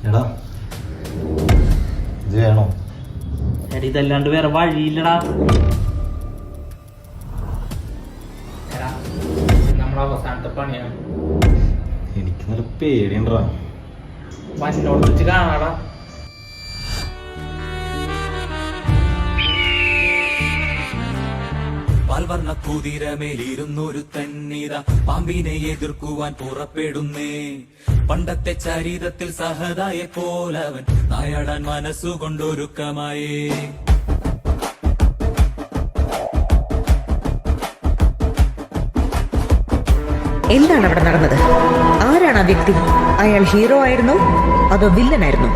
എടാ ഇത് വേണോ? എടാ ഇതല്ലാണ്ട് വേറെ വഴിയില്ലടാ. എടാ നമ്മളെ അവസാനത്തെ പണിയാണ്. എനിക്ക് നല്ല പേടിയുണ്ടാ. വന്നോട് വെച്ച് കാണാടാ. പാൽവർണ്ണ കുതിരമേലിരുന്നൊരു തന്നിത പാമ്പിനെ എതിർക്കുവാൻ പുറപ്പെടുന്നേ. പണ്ടത്തെ ചരിതത്തിൽ സഹതായെ പോലവൻ നായാടാൻ മനസ്സുകൊണ്ടൊരുക്കമായേ. എന്താണ് അവിടെ നടന്നത്? ആരാണ് ആ വ്യക്തി? അയാൾ ഹീറോ ആയിരുന്നോ അതോ വില്ലനായിരുന്നോ?